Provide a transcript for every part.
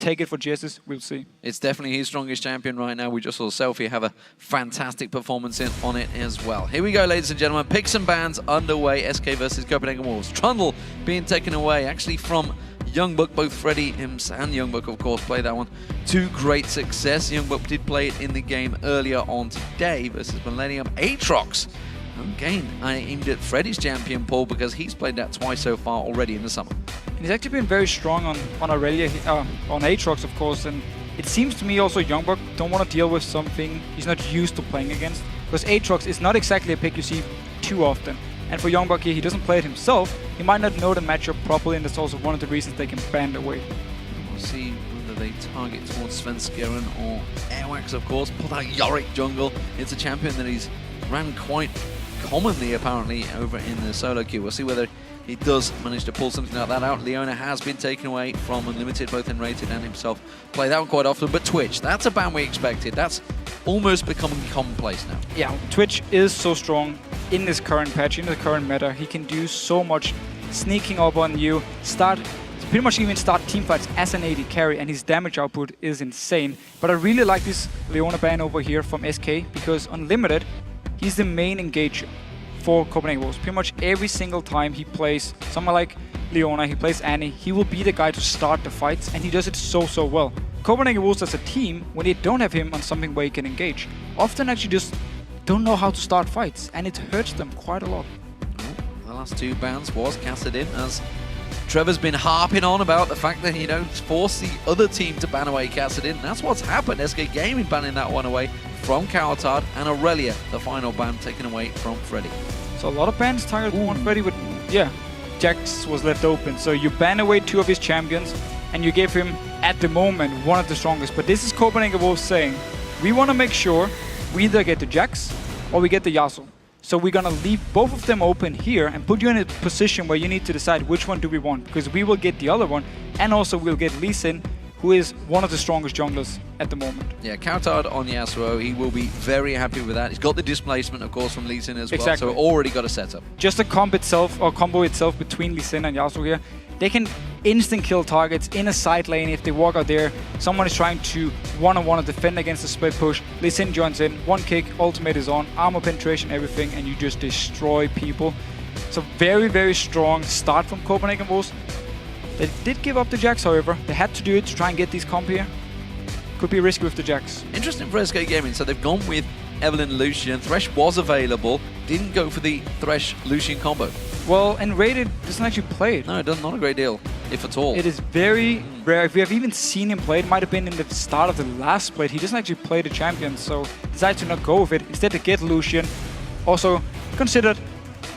take it for Jesus, we'll see. It's definitely his strongest champion right now. We just saw Selfie have a fantastic performance on it as well. Here we go, ladies and gentlemen. Picks and bans underway. SK versus Copenhagen Wolves. Trundle being taken away, actually from Youngbuck. Both Freddy and Youngbuck, of course, played that one to great success. Youngbuck did play it in the game earlier on today versus Millennium. Aatrox. Again, I aimed at Freddy's champion, Paul, because he's played that twice so far already in the summer. And he's actually been very strong on Aurelia, on Aatrox, of course, and it seems to me also Youngbuck don't want to deal with something he's not used to playing against, because Aatrox is not exactly a pick you see too often. And for Youngbuck here, he doesn't play it himself. He might not know the matchup properly, and that's also one of the reasons they can ban away. We'll see whether they target towards Svenskeren or Airwax, of course. Pull that Yorick jungle. It's a champion that he's ran quite commonly, apparently, over in the solo queue. We'll see whether he does manage to pull something like that out. Leona has been taken away from Unlimited, both in Rated and himself. Play that one quite often, but Twitch, that's a ban we expected. That's almost becoming commonplace now. Yeah, Twitch is so strong in this current patch, in the current meta. He can do so much sneaking up on you, pretty much even start teamfights as an AD carry, and his damage output is insane. But I really like this Leona ban over here from SK, because Unlimited, he's the main engager for Copenhagen Wolves. Pretty much every single time he plays someone like Leona, he plays Annie, he will be the guy to start the fights, and he does it so well. Copenhagen Wolves as a team, when they don't have him on something where he can engage, often actually just don't know how to start fights, and it hurts them quite a lot. The last two bans was casted in, as Trevor's been harping on about the fact that, you know, force the other team to ban away Kassadin. That's what's happened. SK Gaming banning that one away from Cowatard, and Aurelia, the final ban, taken away from Freddy. So a lot of bans targeted on Freddy, but yeah, Jax was left open. So you ban away two of his champions, and you gave him, at the moment, one of the strongest. But this is Copenhagen Wolves saying, we want to make sure we either get the Jax or we get the Yasuo. So we're gonna leave both of them open here and put you in a position where you need to decide which one do we want, because we will get the other one, and also we'll get Lee Sin, who is one of the strongest junglers at the moment. Yeah, Cowatard on Yasuo, he will be very happy with that. He's got the displacement, of course, from Lee Sin as well, so already got a setup. Just the combo itself between Lee Sin and Yasuo here, they can instant kill targets in a side lane if they walk out there. Someone is trying to one-on-one defend against the split push. Lee Sin joins in, one kick, ultimate is on, armor penetration, everything, and you just destroy people. So very strong start from Copenhagen Wolves. They did give up the Jax, however. They had to do it to try and get these comp here. Could be risky with the Jax. Interesting for SK Gaming. So they've gone with Evelynn Lucian. Thresh was available. Didn't go for the Thresh Lucian combo. Well, and Rated doesn't actually play it. No, it does not a great deal, if at all. It is very rare. If we have even seen him play, it might have been in the start of the last split. He doesn't actually play the champion, so decided to not go with it. Instead to get Lucian. Also considered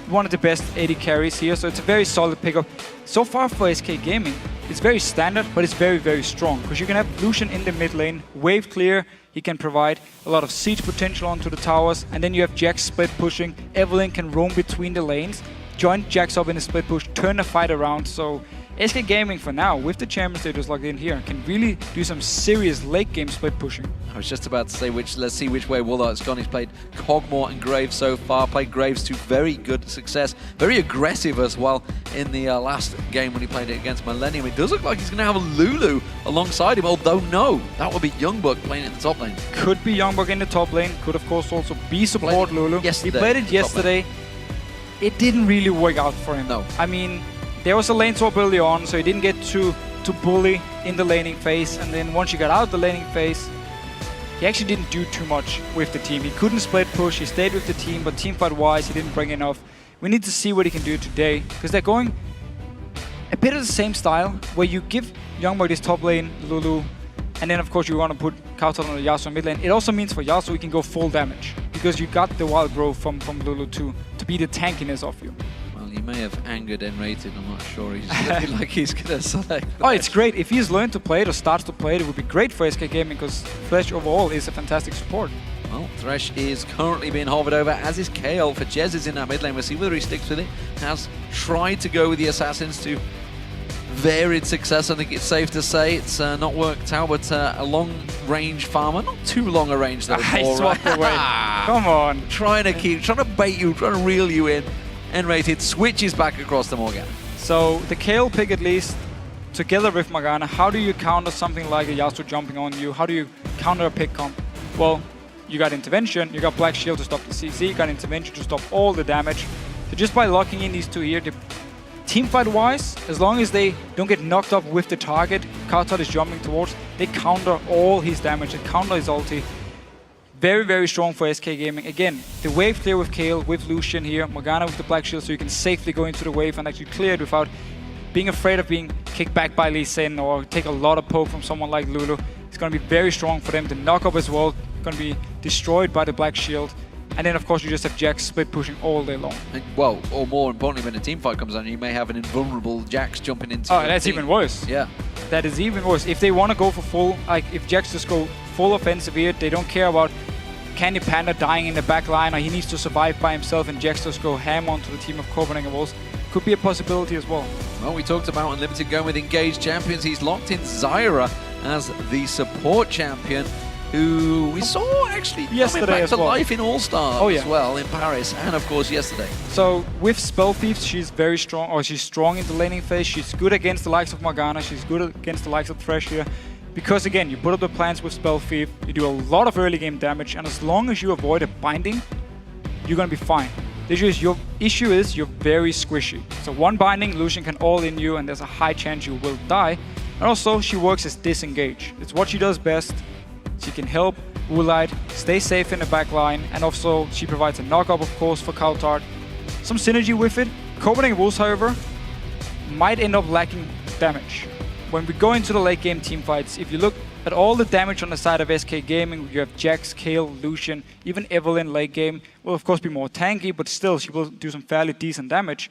one of the best AD carries here, so it's a very solid pickup. So far for SK Gaming, it's very standard, but it's very strong, because you can have Lucian in the mid lane, wave clear, he can provide a lot of siege potential onto the towers, and then you have Jax split pushing. Evelynn can roam between the lanes, join Jax up in a split push, turn the fight around. So SK Gaming for now, with the champions they just logged in here, can really do some serious late game split pushing. I was just about to say let's see which way Wollart's gone. He's played Cogmore and Graves so far, played Graves to very good success, very aggressive as well in the last game when he played it against Millennium. It does look like he's going to have a Lulu alongside him, although no, that would be Youngbuck playing in the top lane. Could be Youngbuck in the top lane, could of course also be support Lulu. He played it yesterday. It didn't really work out for him. No. I mean, there was a lane swap early on, so he didn't get to bully in the laning phase, and then once you got out of the laning phase, he actually didn't do too much with the team. He couldn't split push, he stayed with the team, but teamfight-wise, he didn't bring enough. We need to see what he can do today, because they're going a bit of the same style, where you give Youngbuck this top lane, Lulu, and then of course you want to put Cowatard on the Yasuo mid lane. It also means for Yasuo, he can go full damage, because you got the wild growth from Lulu to be the tankiness of you. He may have angered N-rated, I'm not sure. He's looking like he's going to select. Oh, it's great. If he's learned to play it or starts to play it, it would be great for SK Gaming, because Thresh overall is a fantastic support. Well, Thresh is currently being hovered over, as is Kael. For Jez is in that mid lane. We'll see whether he sticks with it. Has tried to go with the Assassins to varied success. I think it's safe to say it's not worked out, but a long-range farmer. Not too long a range, though. I swapped away. Come on. Trying to bait you, trying to reel you in. N-rated switches back across the Morgan. So the Kael pick at least together with Morgana, how do you counter something like a Yasuo jumping on you? How do you counter a pick comp? Well, you got intervention, you got Black Shield to stop the CC, you got intervention to stop all the damage. So just by locking in these two here, teamfight-wise, as long as they don't get knocked up with the target Kautar is jumping towards, they counter all his damage, they counter his ulti. Very, very strong for SK Gaming. Again, the wave clear with Kayle, with Lucian here, Morgana with the Black Shield, so you can safely go into the wave and actually clear it without being afraid of being kicked back by Lee Sin or take a lot of poke from someone like Lulu. It's going to be very strong for them. The knock-up as well, going to be destroyed by the Black Shield. And then, of course, you just have Jax split pushing all day long. Well, or more importantly, when a team fight comes on, you may have an invulnerable Jax jumping into Oh, that's even worse. Yeah. That is even worse. If they want to go for full, like if Jax just go full offensive here, they don't care about Candy Panda dying in the back line, or he needs to survive by himself, and Jax just go ham onto the team of Copenhagen Wolves. Could be a possibility as well. Well, we talked about Unlimited going with engaged champions. He's locked in Zyra as the support champion, who we saw actually yesterday coming back to well. life in All-Star as well in Paris, and of course yesterday. So with Spell Thieves, she's very strong, or she's strong in the laning phase. She's good against the likes of Morgana, she's good against the likes of Thresh here. Because again, you put up the plans with Spell Thief, you do a lot of early game damage, and as long as you avoid a binding, you're gonna be fine. Your issue is you're very squishy. So one binding, Lucian can all in you, and there's a high chance you will die. And also, she works as disengage. It's what she does best. She can help Woolite stay safe in the back line, and also she provides a knock-up, of course, for Kautar. Some synergy with it. Copenhagen Wolves, however, might end up lacking damage. When we go into the late game team fights, if you look at all the damage on the side of SK Gaming, you have Jax, Kayle, Lucian, even Evelynn late game will of course be more tanky, but still she will do some fairly decent damage.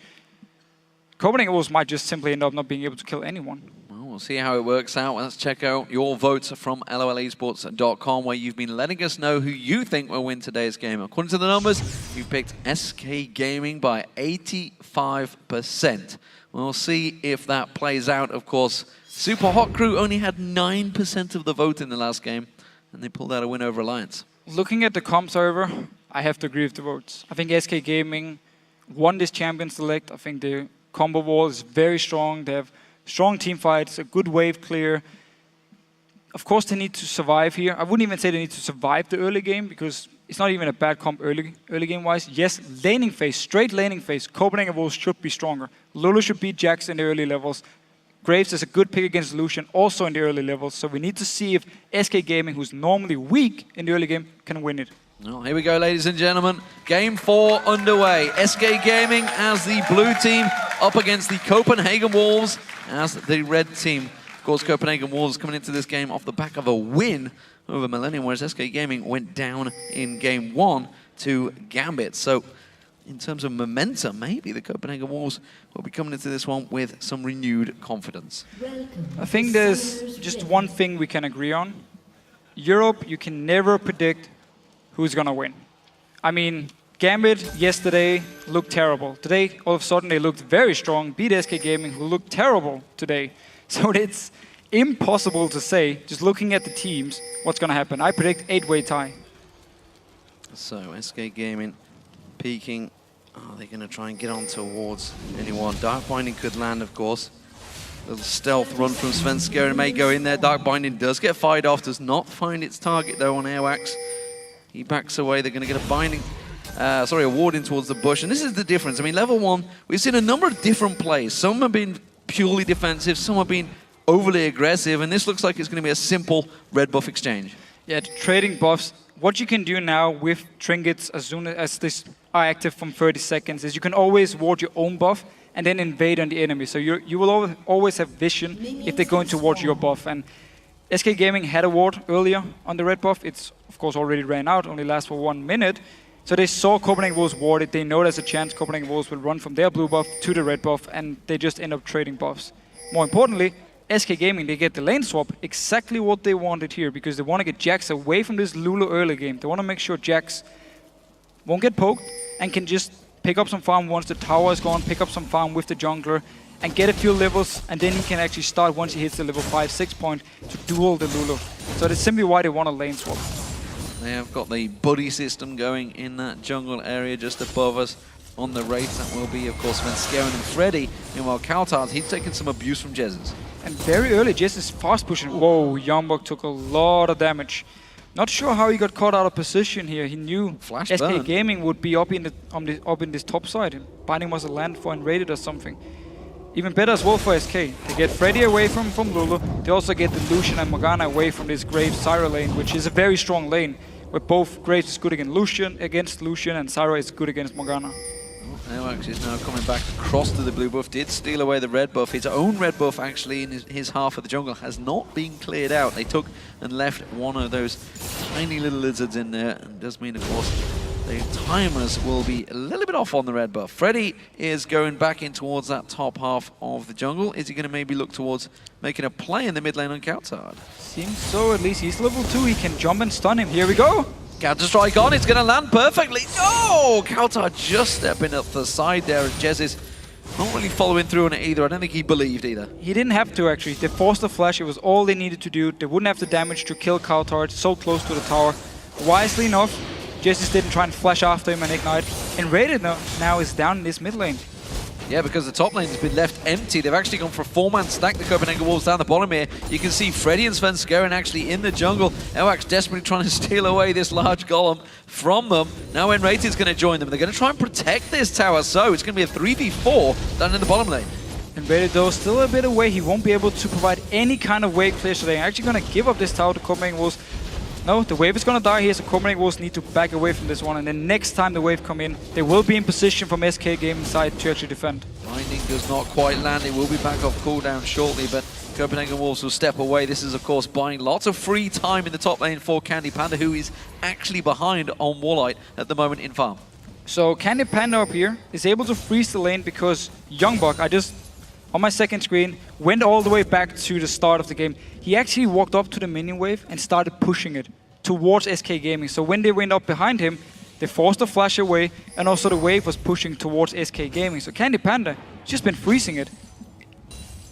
Copenhagen Wolves might just simply end up not being able to kill anyone. Well, we'll see how it works out. Let's check out your votes from lolesports.com, where you've been letting us know who you think will win today's game. According to the numbers, you picked SK Gaming by 85%. We'll see if that plays out, of course. Super Hot Crew only had 9% of the vote in the last game, and they pulled out a win over Alliance. Looking at the comps, however, I have to agree with the votes. I think SK Gaming won this Champion Select. I think the combo wall is very strong. They have strong team fights, a good wave clear. Of course, they need to survive here. I wouldn't even say they need to survive the early game, because it's not even a bad comp early game-wise. Yes, laning phase, straight laning phase, Copenhagen Wolves should be stronger. Lulu should beat Jax in the early levels. Graves is a good pick against Lucian, also in the early levels. So we need to see if SK Gaming, who's normally weak in the early game, can win it. Well, here we go, ladies and gentlemen. Game 4 underway. SK Gaming as the blue team up against the Copenhagen Wolves as the red team. Of course, Copenhagen Wolves coming into this game off the back of a win over Millennium, whereas SK Gaming went down in Game 1 to Gambit. So in terms of momentum, maybe the Copenhagen Wolves will be coming into this one with some renewed confidence. I think there's just one thing we can agree on. Europe, you can never predict who's going to win. I mean, Gambit yesterday looked terrible. Today, all of a sudden, they looked very strong, beat SK Gaming, who looked terrible today. So it's impossible to say, just looking at the teams, what's going to happen. I predict 8-way tie. So SK Gaming peaking. Are they going to try and get on towards anyone? Dark Binding could land, of course. Little stealth run from Svenska, and may go in there. Dark Binding does get fired off, does not find its target though on Airwax. He backs away. They're going to get a binding, a ward in towards the bush. And this is the difference. I mean, level 1, we've seen a number of different plays. Some have been purely defensive, some have been overly aggressive, and this looks like it's going to be a simple red buff exchange. Yeah, trading buffs. What you can do now with trinkets as soon as this are active from 30 seconds is you can always ward your own buff and then invade on the enemy. So you will always have vision if they're going towards your buff. And SK Gaming had a ward earlier on the red buff. It's of course already ran out, only lasts for 1 minute. So they saw Copenhagen Wolves ward it. They know there's a chance Copenhagen Wolves will run from their blue buff to the red buff, and they just end up trading buffs. More importantly, SK Gaming, they get the lane swap, exactly what they wanted here, because they want to get Jax away from this Lulu early game. They want to make sure Jax won't get poked and can just pick up some farm once the tower is gone, pick up some farm with the jungler, and get a few levels, and then he can actually start once he hits the level 5-6 point to duel the Lulu. So that's simply why they want a lane swap. They have got the buddy system going in that jungle area just above us on the Wraith. That will be, of course, Svenska and Freddy. Meanwhile, Kautar, he's taken some abuse from Jesus. And very early, Jess is fast pushing. Whoa, Youngbuck took a lot of damage. Not sure how he got caught out of position here. He knew Flash SK burn. Gaming would be up in this top side. And Binding must have landed for Enrated or something. Even better as well for SK. They get Freddy away from Lulu. They also get the Lucian and Morgana away from this Graves Zyra lane, which is a very strong lane, where both Graves is good against Lucian, and Zyra is good against Morgana. Awax is now coming back across to the blue buff, did steal away the red buff. His own red buff actually in his half of the jungle has not been cleared out. They took and left one of those tiny little lizards in there, and does mean, of course, the timers will be a little bit off on the red buff. Freddy is going back in towards that top half of the jungle. Is he going to maybe look towards making a play in the mid lane on Kautar? Seems so, at least he's level 2. He can jump and stun him. Here we go. Counter-strike on, it's going to land perfectly. No! Kautar just stepping up the side there, and Jez is not really following through on it either. I don't think he believed either. He didn't have to, actually. They forced the flash. It was all they needed to do. They wouldn't have the damage to kill Kautar. So close to the tower. Wisely enough, Jez didn't try and flash after him and ignite. And Rated now is down in this mid lane. Yeah, because the top lane has been left empty. They've actually gone for a 4-man stack, the Copenhagen Wolves down the bottom here. You can see Freddy and Svenskeren actually in the jungle. Elwax desperately trying to steal away this large golem from them. Now Enrated's going to join them. They're going to try and protect this tower, so it's going to be a 3v4 down in the bottom lane. And Rated, though, still a bit away. He won't be able to provide any kind of wave clear, so they're actually going to give up this tower to Copenhagen Wolves. No, the wave is going to die here, so Copenhagen Wolves need to back away from this one. And then next time the wave come in, they will be in position from SK Gaming side to actually defend. Binding does not quite land. It will be back off cooldown shortly, but Copenhagen Wolves will step away. This is, of course, buying lots of free time in the top lane for Candy Panda, who is actually behind on Wallite at the moment in farm. So Candy Panda up here is able to freeze the lane because Youngbuck, I just, on my second screen, went all the way back to the start of the game. He actually walked up to the minion wave and started pushing it towards SK Gaming. So when they went up behind him, they forced the flash away, and also the wave was pushing towards SK Gaming. So Candy Panda just been freezing it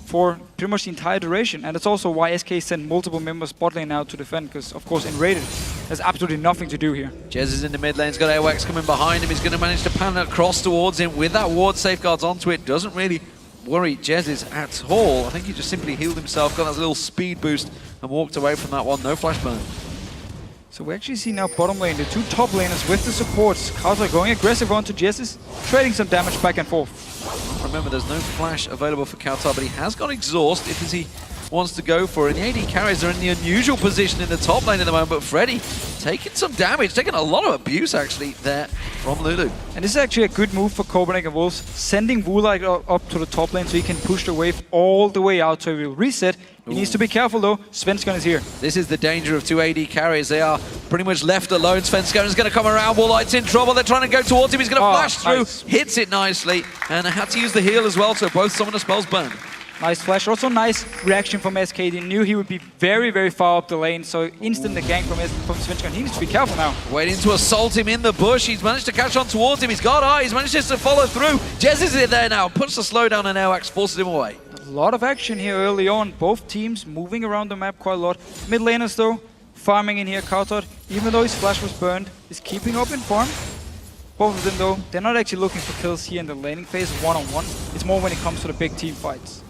for pretty much the entire duration, and that's also why SK sent multiple members bot lane out to defend, because of course Enrated has absolutely nothing to do here. Jez is in the mid lane, he's got Airwax coming behind him, he's going to manage to pan across towards him with that ward safeguards onto it. Doesn't really worry Jez at all. I think he just simply healed himself, got that little speed boost and walked away from that one. No flash burn. So we actually see now bottom lane, the two top laners with the supports. Kautar going aggressive onto Jez, trading some damage back and forth. Remember, there's no flash available for Kautar, but he has got exhaust if he wants to go for it. And the AD carries are in the unusual position in the top lane at the moment, but Freddy taking some damage, taking a lot of abuse actually there from Lulu. And this is actually a good move for Copenhagen Wolves, sending Wulike up to the top lane so he can push the wave all the way out so he will reset. He needs to be careful though, Svenskeren is here. This is the danger of two AD carries. They are pretty much left alone. Svenskeren is going to come around, Wallite's in trouble. They're trying to go towards him, he's going to flash through, nice. Hits it nicely, and had to use the heal as well, so both summoner spells burn. Nice flash, also nice reaction from SK. They knew he would be very, very far up the lane, so instant the gank from Svenskeren. He needs to be careful now. Waiting to assault him in the bush. He's managed to catch on towards him. He's got eyes. He's managed just to follow through. Jez is in there now. Puts the slowdown and Airwax forces him away. A lot of action here early on. Both teams moving around the map quite a lot. Mid laners though, farming in here. Kautar, even though his flash was burned, is keeping up in farm. Both of them though, they're not actually looking for kills here in the laning phase one-on-one. It's more when it comes to the big team fights.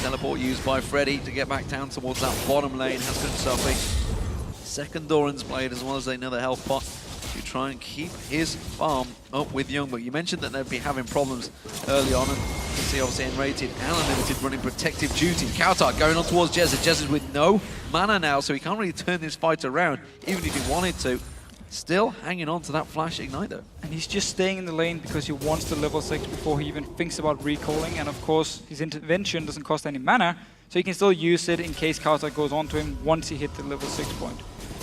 Teleport used by Freddy to get back down towards that bottom lane. Has got himself a second Doran's Blade as well as another health pot to try and keep his farm up with Youngbuck. You mentioned that they'd be having problems early on, and you can see obviously Enrated and Unlimited running protective duty. Kautar going on towards Jez. Jez is with no mana now, so he can't really turn this fight around, even if he wanted to. Still hanging on to that flash ignite though. And he's just staying in the lane because he wants the level 6 before he even thinks about recalling. And of course, his intervention doesn't cost any mana, so he can still use it in case Kautar goes on to him once he hit the level 6 point.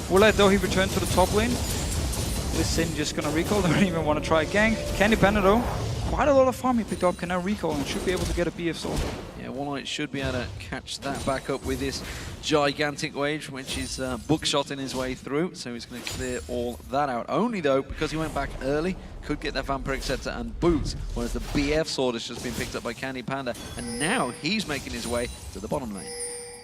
Wulite though, he returned to the top lane. This Sin just gonna recall, don't even want to try a gank. Candy Panda though, quite a lot of farm he picked up, can now recall and should be able to get a BF sword. Yeah, Wallite should be able to catch that back up with this gigantic wave, which is bookshotting his way through, so he's going to clear all that out. Only though, because he went back early, could get that Vampiric Scepter and boots, whereas the BF sword has just been picked up by Candy Panda, and now he's making his way to the bottom lane.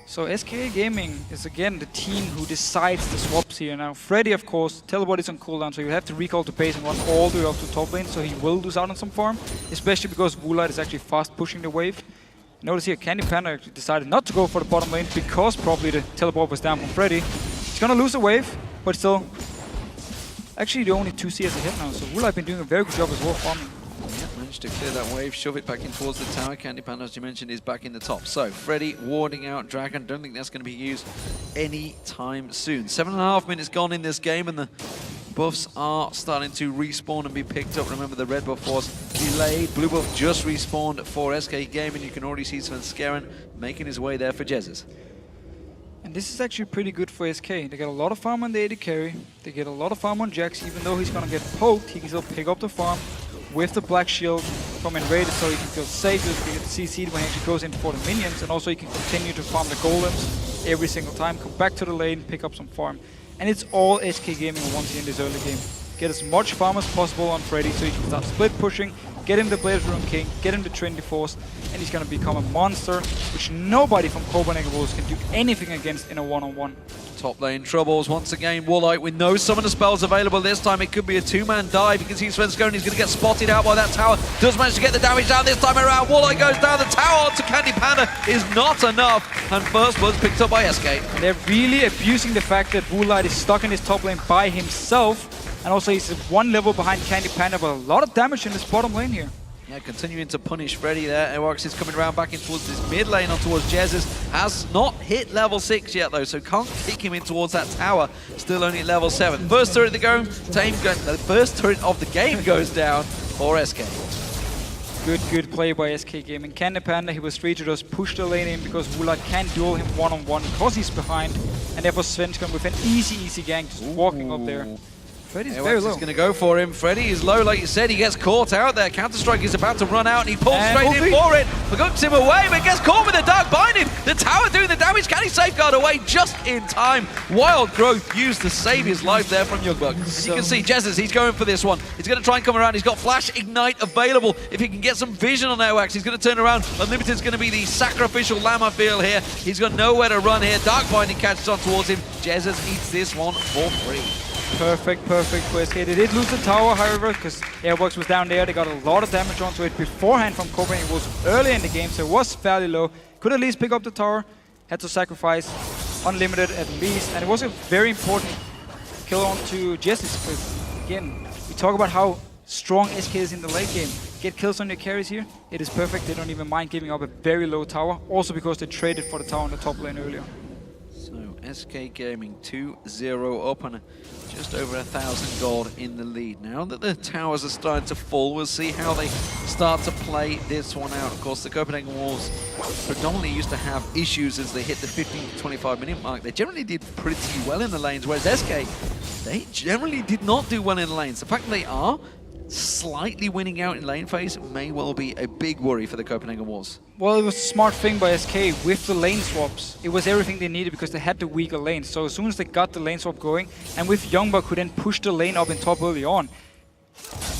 So SK Gaming is again the team who decides the swaps here. Now Freddy, of course, teleport is on cooldown, so you have to recall to base and run all the way up to top lane, so he will lose out on some farm, especially because Wulite is actually fast pushing the wave. Notice here, Candy Panda actually decided not to go for the bottom lane because probably the teleport was down from Freddy. He's gonna lose a wave, but still. Actually, the only 2 CS ahead now, so Woolite been doing a very good job as well farming. Yeah, managed to clear that wave, shove it back in towards the tower. Candy Panda, as you mentioned, is back in the top. So, Freddy warding out Dragon. Don't think that's going to be used anytime soon. 7.5 minutes gone in this game, and the buffs are starting to respawn and be picked up. Remember, the red buff was delayed. Blue buff just respawned for SK Gaming. You can already see Svenskeren making his way there for Jezus. And this is actually pretty good for SK. They get a lot of farm on the AD carry. They get a lot of farm on Jax. Even though he's gonna get poked, he can still pick up the farm with the black shield from Enrated, so he can feel safe. He can get CC'd when he actually goes in for the minions, and also he can continue to farm the golems every single time, come back to the lane, pick up some farm. And it's all SK Gaming wants here in this early game. Get as much farm as possible on Freddy so he can start split pushing, get him the Blaze Rune King, get him the Trinity Force, and he's gonna become a monster, which nobody from Copenhagen Wolves can do anything against in a one-on-one. Top lane troubles once again. Woolite with no summoner spells available this time. It could be a 2-man dive. You can see Svenskeren. He's going to get spotted out by that tower. Does manage to get the damage down this time around. Woolite goes down. The tower to Candy Panda is not enough. And first blood's picked up by SK. And they're really abusing the fact that Woolite is stuck in his top lane by himself. And also he's 1 level behind Candy Panda, but a lot of damage in this bottom lane here. Yeah, continuing to punish Freddy there. Aerox is coming around back in towards this mid lane on towards Jezus. Has not hit level 6 yet though, so can't kick him in towards that tower. Still only at level 7. First turret to go. The first turret of the game goes down for SK. Good play by SK Gaming. Candy Panda, he was free to just push the lane in because Woolite can't duel him one-on-one because he's behind. And therefore Svenskeren with an easy gang just walking up there. Freddy's very low. He's going to go for him. Freddy is low, like you said. He gets caught out there. Counter-Strike is about to run out, and he pulls straight in for it. Hooks him away, but gets caught with the Dark Binding. The tower doing the damage. Can he safeguard away just in time? Wild Growth used to save his life there from Youngblood. You can see Jezus, he's going for this one. He's going to try and come around. He's got Flash Ignite available. If he can get some vision on Airwax, he's going to turn around. Unlimited's going to be the sacrificial lamb, I feel, here. He's got nowhere to run here. Dark Binding catches on towards him. Jezus eats this one for free. Perfect for SK. They did lose the tower, however, because Airbox was down there. They got a lot of damage onto it beforehand from Copenhagen. It was early in the game, so it was fairly low. Could at least pick up the tower. Had to sacrifice Unlimited at least. And it was a very important kill onto Jezus, because, again, we talk about how strong SK is in the late game. Get kills on your carries here. It is perfect. They don't even mind giving up a very low tower. Also because they traded for the tower on the top lane earlier. So SK Gaming 2-0 up and just over 1,000 gold in the lead. Now that the towers are starting to fall, we'll see how they start to play this one out. Of course, the Copenhagen Wolves predominantly used to have issues as they hit the 15 to 25 minute mark. They generally did pretty well in the lanes, whereas SK, they generally did not do well in the lanes. The fact that they are slightly winning out in lane phase may well be a big worry for the Copenhagen Wolves. Well, it was a smart thing by SK with the lane swaps. It was everything they needed because they had the weaker lane. So as soon as they got the lane swap going, and with Youngbuck who then pushed the lane up in top early on,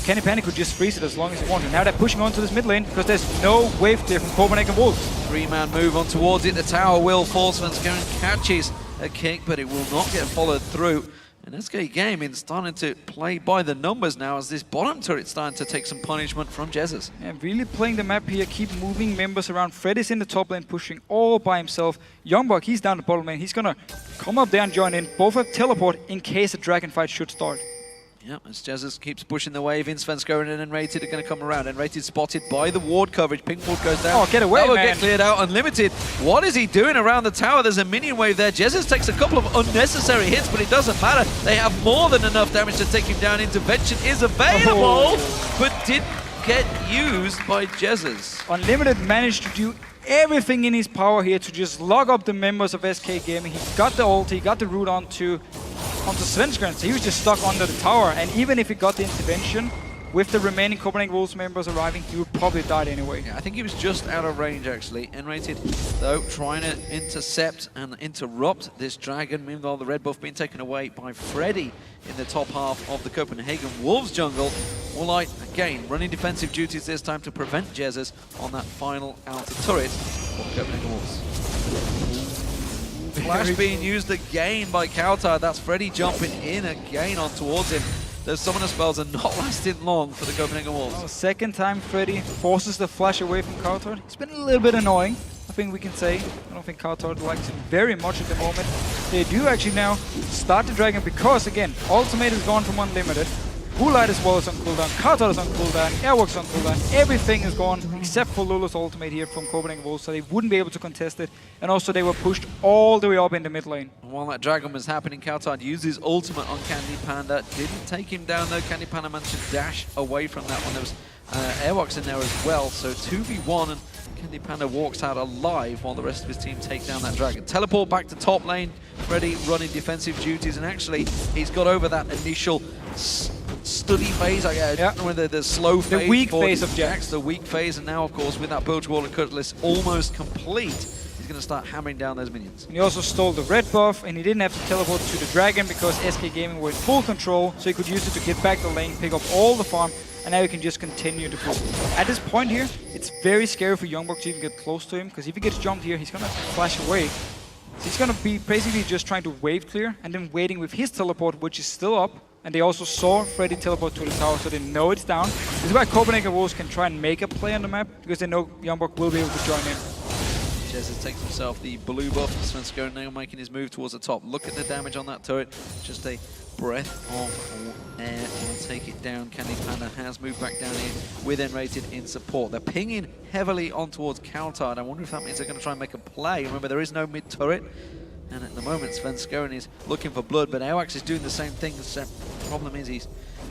Candy Panda could just freeze it as long as he wanted. Now they're pushing onto this mid lane because there's no wave clear from Copenhagen Wolves. 3-man move on towards it. The tower will fall. Svenskeren catches a kick, but it will not get followed through. And SK Gaming starting to play by the numbers now as this bottom turret starting to take some punishment from Jezus. Yeah, really playing the map here, keep moving members around. Freddy's in the top lane pushing all by himself. Youngbuck, he's down the bottom lane. He's gonna come up there and join in. Both have teleport in case a dragon fight should start. Yep, as Jezus keeps pushing the wave in, Svenskeren and Enrated are going to come around. Enrated spotted by the ward coverage. Pink ward goes down. Oh, get away, that will man. get cleared out. Unlimited. What is he doing around the tower? There's a minion wave there. Jezus takes a couple of unnecessary hits, but it doesn't matter. They have more than enough damage to take him down. Intervention is available, but didn't get used by Jezus. Unlimited managed to do everything in his power here to just lock up the members of SK Gaming. He got the ult, he got the root onto Svenskeren, so he was just stuck under the tower. And even if he got the intervention, with the remaining Copenhagen Wolves members arriving, he would probably die anyway. Yeah, I think he was just out of range, actually. Enrated, though, trying to intercept and interrupt this dragon. Meanwhile, the red buff being taken away by Freddy in the top half of the Copenhagen Wolves jungle. Woolite, again, running defensive duties this time to prevent Jezus on that final outer turret for the Copenhagen Wolves. Flash being used again by Kautai. That's Freddy jumping in again on towards him. those summoner spells are not lasting long for the Copenhagen Wolves. Well, second time Freddy forces the flash away from Kautar. It's been a little bit annoying, I think we can say. I don't think Kautar likes him very much at the moment. They do actually now start the dragon because, again, ultimate is gone from unlimited. Woolite as well is on cooldown, Kautar is on cooldown, Airwalk's on cooldown, everything is gone except for Lulu's ultimate here from Copenhagen Wolves, so they wouldn't be able to contest it. And also they were pushed all the way up in the mid lane. And while that dragon was happening, Kautar used his ultimate on Candy Panda. Didn't take him down though. Candy Panda managed to dash away from that one. There was Airwalks in there as well, so 2v1 and Candy Panda walks out alive while the rest of his team take down that dragon. Teleport back to top lane, Freddy running defensive duties, and actually he's got over that initial study phase, I don't know whether the slow phase. The weak phase of Jax. The weak phase, and now of course with that Bilge Wall and Cutlass almost complete, he's going to start hammering down those minions. And he also stole the red buff, and he didn't have to teleport to the dragon because SK Gaming were in full control, so he could use it to get back the lane, pick up all the farm, and now he can just continue to push. At this point here, it's very scary for Youngbuck to even get close to him, because if he gets jumped here, he's going to flash away. So he's going to be basically just trying to wave clear, and then waiting with his teleport, which is still up. And they also saw Freddy teleport to the tower, so they know it's down. This is why Copenhagen Wolves can try and make a play on the map, because they know Youngbuck will be able to join in. Jesus takes himself the blue buff. Svenska now making his move towards the top. Look at the damage on that turret. Just a breath of air and take it down. Candy Panda has moved back down here with N-rated in support. They're pinging heavily on towards Kautar, and I wonder if that means they're going to try and make a play. Remember, there is no mid turret. And at the moment, Svenska is looking for blood, but Awax is doing the same thing. The problem is he's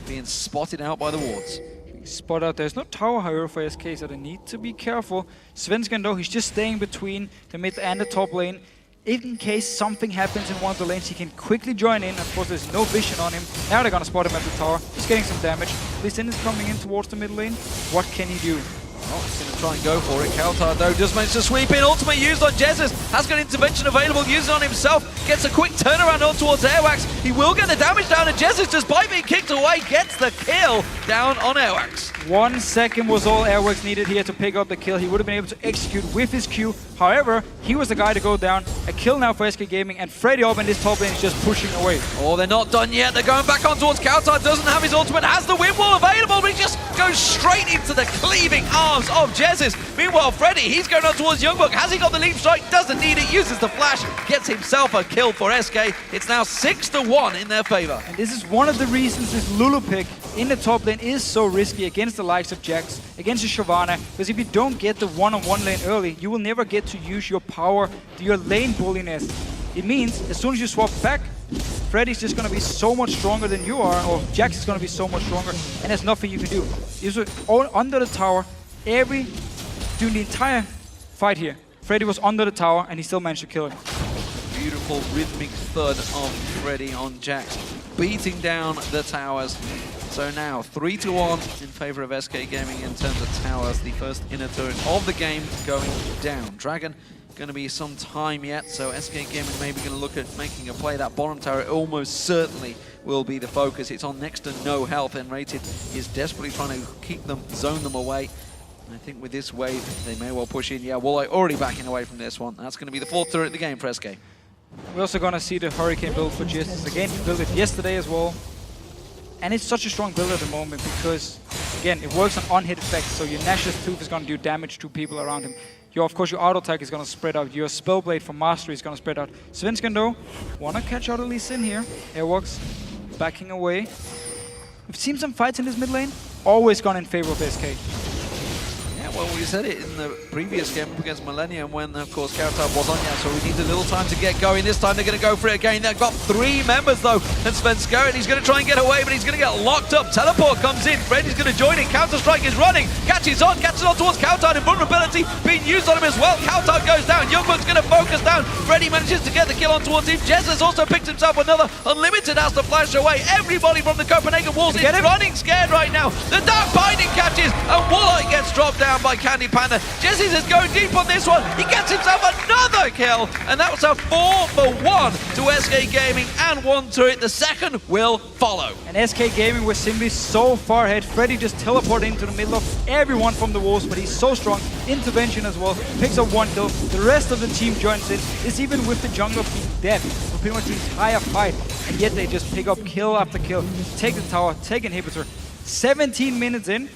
being spotted out by the wards. Spot out. There's no tower, however, for SK, so they need to be careful. Svenska, though, he's just staying between the mid and the top lane. In case something happens in one of the lanes, he can quickly join in. Of course, there's no vision on him. Now they're going to spot him at the tower. He's getting some damage. Lee Sin is coming in towards the mid lane. What can he do? Oh, he's going to try and go for it. Kautar, though, just managed to sweep in. Ultimate used on Jesus. Has got intervention available. Uses on himself. Gets a quick turnaround on towards Airwax. He will get the damage down, and Jesus, despite being kicked away, gets the kill down on Airwax. 1 second was all Airwax needed here to pick up the kill. He would have been able to execute with his Q. However, he was the guy to go down. A kill now for SK Gaming, and Freddy up in this top lane is just pushing away. Oh, they're not done yet. They're going back on towards Kautar. Doesn't have his ultimate. Has the wind wall available, but he just goes straight into the cleaving arms of Jesus. Meanwhile, Freddy, he's going on towards Youngbuck. Has he got the leap strike? Doesn't need it. Uses the flash. Gets himself a kill for SK. It's now 6-1 in their favor. And this is one of the reasons this Lulu pick in the top lane is so risky against the likes of Jax, against the Shyvana, because if you don't get the one-on-one lane early, you will never get to use your power, your lane bulliness. It means as soon as you swap back, Freddy's just going to be so much stronger than you are, or Jax is going to be so much stronger, and there's nothing you can do. He was under the tower during the entire fight here. Freddy was under the tower, and he still managed to kill him. Beautiful rhythmic thud of Freddy on Jax, beating down the towers. So now 3-1 in favor of SK Gaming in terms of towers. The first inner turret of the game going down. Dragon going to be some time yet, so SK Gaming maybe going to look at making a play. That bottom turret almost certainly will be the focus. It's on next to no health, and Rated is desperately trying to keep them, zone them away. And I think with this wave, they may well push in. Yeah, Walleye already backing away from this one. That's going to be the fourth turret of the game for SK. We're also going to see the Hurricane build for Jizz. Again, he built it yesterday as well. And it's such a strong build at the moment because, again, it works on on-hit effects. So your Nash's Tooth is going to do damage to people around him. Of course, your auto attack is going to spread out. Your Spellblade from Mastery is going to spread out. Svenska, though, want to catch out Lee Sin here. Airwalks backing away. We've seen some fights in this mid lane. Always gone in favor of SK. Yeah, well, we said it in the previous game up against Millennium when, of course, Kautar was on. Yeah, so we need a little time to get going. This time they're going to go for it again. They've got 3 members, though, and Svenska, and he's going to try and get away, but he's going to get locked up. Teleport comes in. Freddy's going to join in. Counter-Strike is running. Catches on towards Kautar. Invulnerability being used on him as well. Kautar goes down. Youngbuck's going to focus down. Freddy manages to get the kill on towards him. Jez has also picked himself another unlimited, has to flash away. Everybody from the Copenhagen Wolves is running scared right now. The Dark Binding catches, and Walleye gets dropped down by Candy Panda. Jesse is going deep on this one. He gets himself another kill, and that was a 4-for-1 to SK Gaming and 1 turret. The second will follow. And SK Gaming was simply so far ahead. Freddy just teleported into the middle of everyone from the Wolves, but he's so strong. Intervention as well, picks up 1 kill. The rest of the team joins in. It's even with the jungler being dead for pretty much the entire fight, and yet they just pick up kill after kill. Take the tower, take inhibitor. 17 minutes in,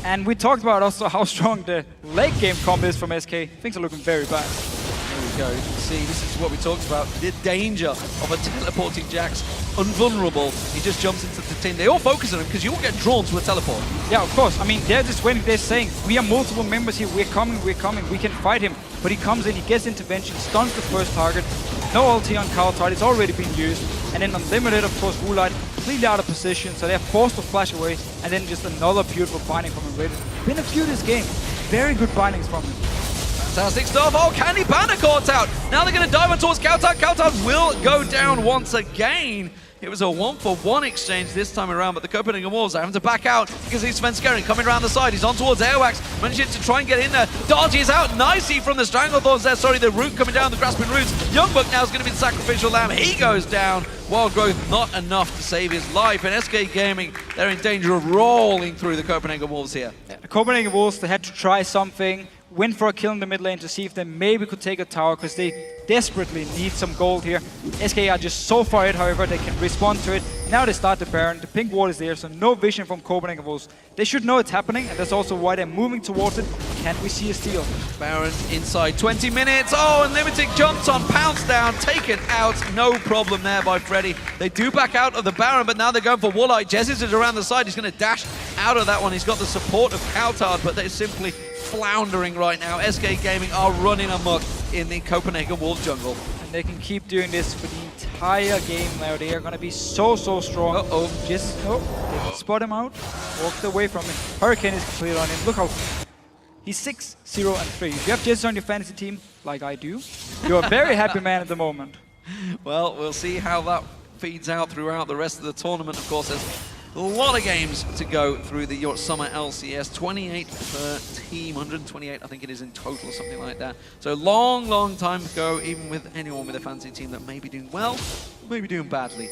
and we talked about also how strong the late game comp is from SK. Things are looking very bad. There we go. You can see, this is what we talked about. The danger of a teleporting Jax. Unvulnerable. He just jumps into the team. They all focus on him because you will get drawn to a teleport. Yeah, of course. I mean, they're just waiting. They're saying, we are multiple members here. We're coming. We can fight him. But he comes in, he gets intervention, stuns the first target. No ulti on Counter. It's already been used. And then Unlimited, of course, Woolite completely out of position. So they're forced to flash away. And then just another beautiful binding from him. Been a few this game. Very good bindings from him. Fantastic stuff. Oh, Candy Panda caught out. Now they're going to dive on towards Counter. Counter will go down once again. It was a 1-for-1 exchange this time around, but the Copenhagen Wolves are having to back out because he's Svenskeren coming around the side. He's on towards Airwax, managing to try and get in there. Dodges out nicely from the Stranglethorns there. Sorry, the root coming down, the grasping roots. Youngbuck now is going to be the sacrificial lamb. He goes down. Wild Growth not enough to save his life, and SK Gaming, they're in danger of rolling through the Copenhagen Wolves here. The Copenhagen Wolves, they had to try something. Went for a kill in the mid lane to see if they maybe could take a tower, because they desperately need some gold here. SK are just so far ahead, however, they can respond to it. Now they start the Baron. The pink wall is there, so no vision from Copenhagen Wolves. They should know it's happening, and that's also why they're moving towards it. Can we see a steal? Baron inside 20 minutes. Oh, Unlimited jumps on, pounced down, taken out. No problem there by Freddy. They do back out of the Baron, but now they're going for Woolite. Jesus is around the side. He's going to dash out of that one. He's got the support of Coutard, but they're simply floundering right now. SK Gaming are running amok in the Copenhagen Wolves jungle. And they can keep doing this for the entire game now. They are going to be so strong. Just, didn't spot him out. Walked away from him. Hurricane is completely on him. Look how... He's 6-0-3. If you have Jesse on your fantasy team, like I do, you're a very happy man at the moment. Well, we'll see how that feeds out throughout the rest of the tournament. Of course, there's a lot of games to go through the Summer LCS. 28 per team, 128 I think it is in total, something like that. So long time to go, even with anyone with a fantasy team that may be doing well, maybe doing badly.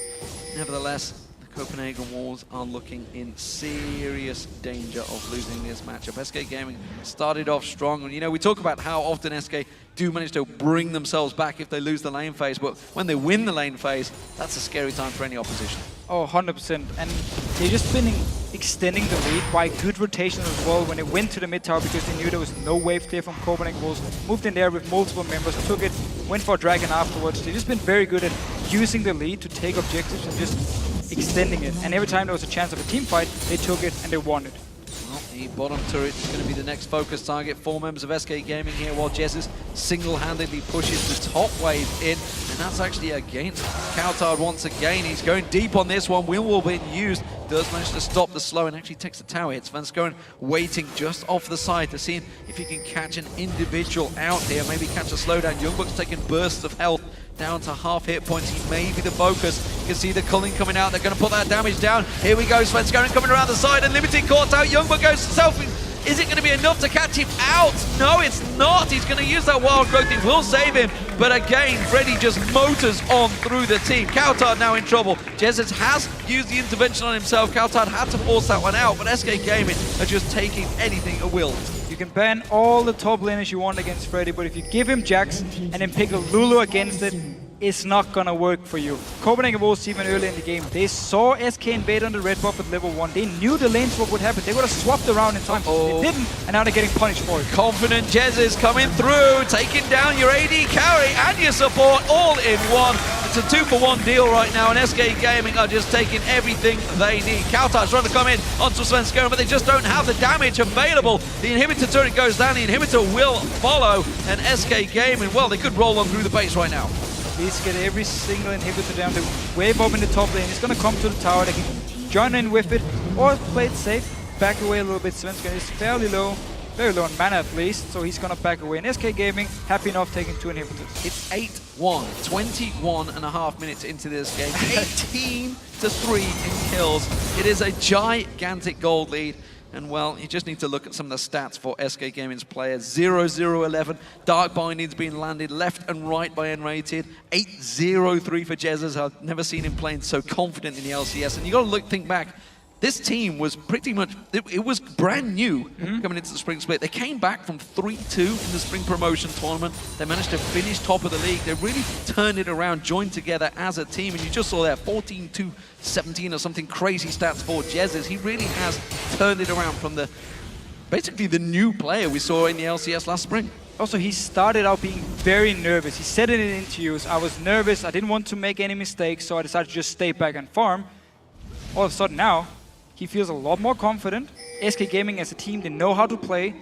Nevertheless, the Copenhagen Wolves are looking in serious danger of losing this matchup. SK Gaming started off strong, and you know, we talk about how often SK do manage to bring themselves back if they lose the lane phase, but when they win the lane phase, that's a scary time for any opposition. Oh, 100%. And they've just been extending the lead by good rotation as well when they went to the mid tower, because they knew there was no wave there from Copenhagen Wolves. Moved in there with multiple members, took it, went for a dragon afterwards. They've just been very good at using the lead to take objectives and just extending it. And every time there was a chance of a team fight, they took it and they won it. Well, the bottom turret is going to be the next focus target. 4 members of SK Gaming here, while Jesus single-handedly pushes the top wave in, and that's actually against Coutard once again. He's going deep on this one. Windwall being used, does manage to stop the slow and actually takes the tower. It's Svenskeren waiting just off the side to see if he can catch an individual out here, maybe catch a slowdown. Youngbuck's taking bursts of health down to half hit points. He may be the focus. You can see the culling coming out. They're going to put that damage down. Here we go. Svenskeren coming around the side, and Limited caught out. Youngbuck goes selfie. Is it going to be enough to catch him out? No, it's not. He's going to use that Wild Growth. It will save him. But again, Freddy just motors on through the team. Coutard now in trouble. Jesus has used the intervention on himself. Coutard had to force that one out, but SK Gaming are just taking anything at will. You can ban all the top laners you want against Freddy, but if you give him Jax and then pick a Lulu against it, it's not gonna work for you. Copenhagen Wolves, even early in the game, they saw SK invade on the red buff at level 1. They knew the lane swap would happen. They would have swapped around in time. They didn't, and now they're getting punished for it. Confident Jez is coming through, taking down your AD carry and your support all in one. It's a 2-for-1 deal right now, and SK Gaming are just taking everything they need. Coutard's trying to come in onto Svenskeren, but they just don't have the damage available. The inhibitor turret goes down, the inhibitor will follow, and SK Gaming, well, they could roll on through the base right now. Please get every single inhibitor down. The wave up in the top lane. It's going to come to the tower. They can join in with it or play it safe. Back away a little bit. Svenskeren is fairly low. Very low on mana at least. So he's going to back away. And SK Gaming, happy enough taking 2 inhibitors. It's 8-1. 21.5 minutes into this game. 18-3 in kills. It is a gigantic gold lead. And well, you just need to look at some of the stats for SK Gaming's players. 0-0-11, Dark Bindings being landed left and right by N-Rated. 8-0-3 for Jesus. I've never seen him playing so confident in the LCS. And you got to think back, this team was pretty much, it was brand new coming into the spring split. They came back from 3-2 in the spring promotion tournament. They managed to finish top of the league. They really turned it around, joined together as a team, and you just saw that 14-17 or something crazy stats for Jesus. He really has turned it around from basically the new player we saw in the LCS last spring. Also, he started out being very nervous. He said it in interviews, I was nervous, I didn't want to make any mistakes, so I decided to just stay back and farm. All of a sudden now, he feels a lot more confident. SK Gaming as a team, they know how to play.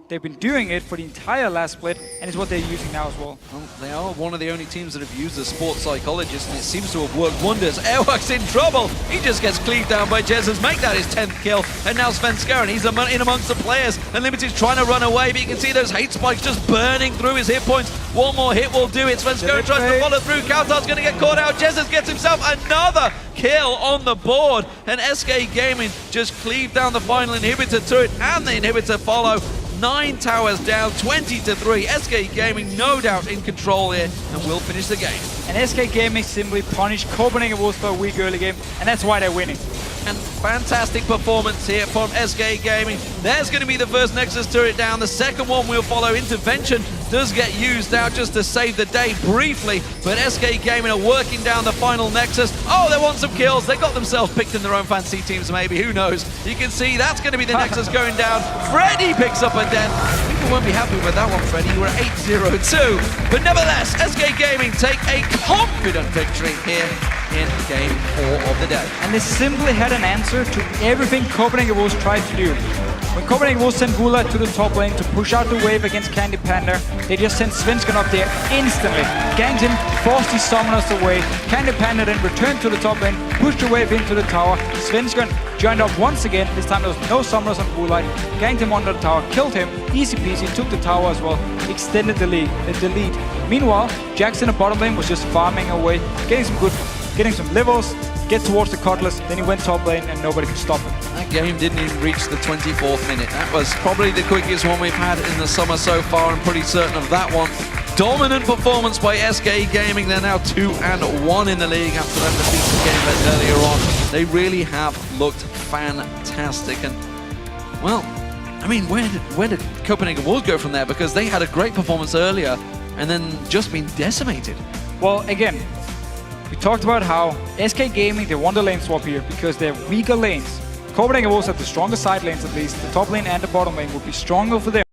They've been doing it for the entire last split, and it's what they're using now as well. Well, they are one of the only teams that have used a sports psychologist, and it seems to have worked wonders. Airwork's in trouble. He just gets cleaved down by Jesus. Make that his 10th kill. And now Svenskeren, and he's in amongst the players. Unlimited's trying to run away, but you can see those hate spikes just burning through his hit points. One more hit will do it. Svenskeren tries to follow through. Kautar's going to get caught out. Jesus gets himself another kill on the board. And SK Gaming just cleaved down the final inhibitor turret, and the inhibitor follow. 9 towers down, 20-3. SK Gaming no doubt in control here and will finish the game. And SK Gaming simply punished Copenhagen Wolves for a weak early game, and that's why they're winning. And fantastic performance here from SK Gaming. There's going to be the first Nexus turret down. The second one will follow. Intervention does get used out just to save the day briefly, but SK Gaming are working down the final Nexus. Oh, they want some kills. They got themselves picked in their own fantasy teams maybe, who knows. You can see that's going to be the Nexus going down. Freddy picks up a death. People won't be happy with that one, Freddy. You were 8-0-2. But nevertheless, SK Gaming take a confident victory here in game 4 of the day. And they simply had an answer to everything Copenhagen Wolves tried to do. When Copenhagen Wolves sent Wula to the top lane to push out the wave against Candy Panda, they just sent Svenskeren up there instantly. Ganked him, forced his summoners away. Candy Panda then returned to the top lane, pushed the wave into the tower. Svenskeren joined up once again. This time there was no summoners on Wula. Ganked him under the tower, killed him, easy peasy, took the tower as well, extended the lead. Meanwhile, Jax in the bottom lane was just farming away, getting some levels, get towards the Cutlass, then he went top lane and nobody could stop him. That game didn't even reach the 24th minute. That was probably the quickest one we've had in the summer so far. I'm pretty certain of that one. Dominant performance by SK Gaming. They're now 2-1 in the league after them defeating Gameless earlier on. They really have looked fantastic. And, well, I mean, where did Copenhagen Wolves go from there? Because they had a great performance earlier and then just been decimated. Well, again, we talked about how SK Gaming, they won the lane swap here because they're weaker lanes. Copenhagen Wolves have the stronger side lanes at least. The top lane and the bottom lane would be stronger for them.